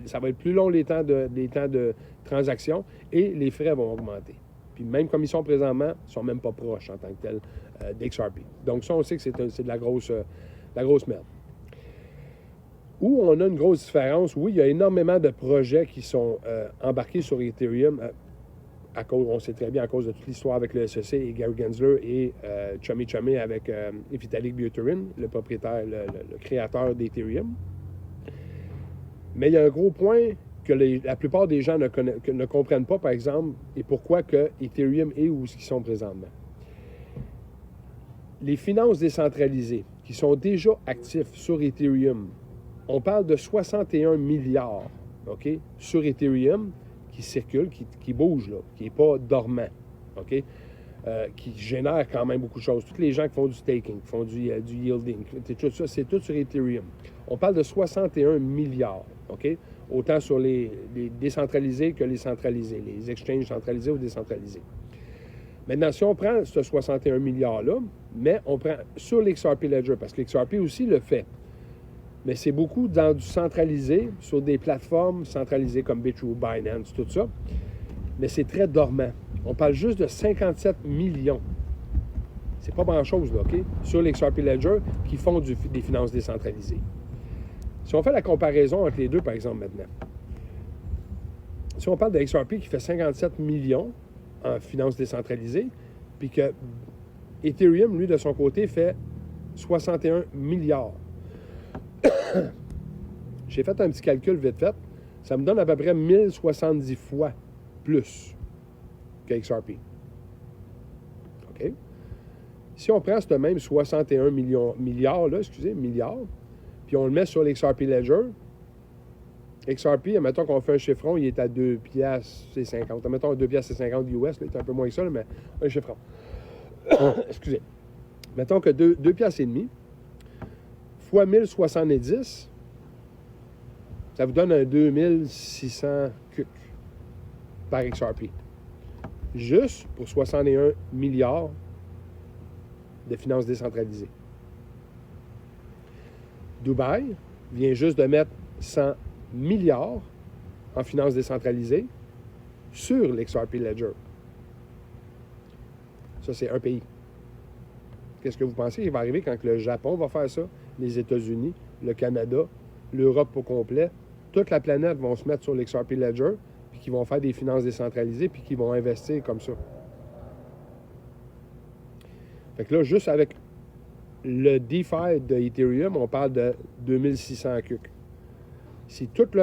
ça va être plus long les temps de transaction et les frais vont augmenter. Puis même comme ils sont présentement, ils ne sont même pas proches en tant que tel d'XRP. Donc ça, on sait que c'est de la grosse merde. Où on a une grosse différence, oui, il y a énormément de projets qui sont embarqués sur Ethereum, on sait très bien à cause de toute l'histoire avec le SEC et Gary Gensler et Chummy avec Vitalik Buterin, le propriétaire, le créateur d'Ethereum. Mais il y a un gros point que la plupart des gens ne comprennent pas, par exemple, et pourquoi que Ethereum est où ils sont présentement. Les finances décentralisées qui sont déjà actifs sur Ethereum, on parle de 61 milliards, OK, sur Ethereum qui circule, qui bouge, là, qui n'est pas dormant, OK, qui génère quand même beaucoup de choses. Tous les gens qui font du staking, qui font du yielding, tout ça, c'est tout sur Ethereum. On parle de 61 milliards, OK, autant sur les décentralisés que les centralisés, les exchanges centralisés ou décentralisés. Maintenant, si on prend ce 61 milliards-là, mais on prend sur l'XRP Ledger, parce que l'XRP aussi le fait, mais c'est beaucoup dans du centralisé, sur des plateformes centralisées comme Bitrue, Binance, tout ça, mais c'est très dormant. On parle juste de 57 millions. C'est pas grand-chose, là, OK? Sur l'XRP Ledger, qui font des finances décentralisées. Si on fait la comparaison entre les deux, par exemple, maintenant, si on parle de XRP qui fait 57 millions en finances décentralisées, puis que Ethereum, lui, de son côté, fait 61 milliards. J'ai fait un petit calcul vite fait. Ça me donne à peu près 1070 fois plus que XRP. OK? Si on prend ce même 61 milliards, puis on le met sur l'XRP Ledger, XRP, admettons qu'on fait un chiffron, il est à 2 piastres et 50. Admettons 2 piastres et 50 US, là, il est un peu moins que ça, là, mais un chiffron. Excusez. Mettons que 2 piastres et demi fois 1070, ça vous donne un 2600 CUC par XRP. Juste pour 61 milliards de finances décentralisées. Dubaï vient juste de mettre 100 milliards en finances décentralisées sur l'XRP Ledger. Ça, c'est un pays. Qu'est-ce que vous pensez qu'il va arriver quand le Japon va faire ça, les États-Unis, le Canada, l'Europe au complet, toute la planète vont se mettre sur l'XRP Ledger, puis qui vont faire des finances décentralisées, puis qui vont investir comme ça. Fait que là, juste avec le DeFi de Ethereum, on parle de 2600 CUC. Si tout le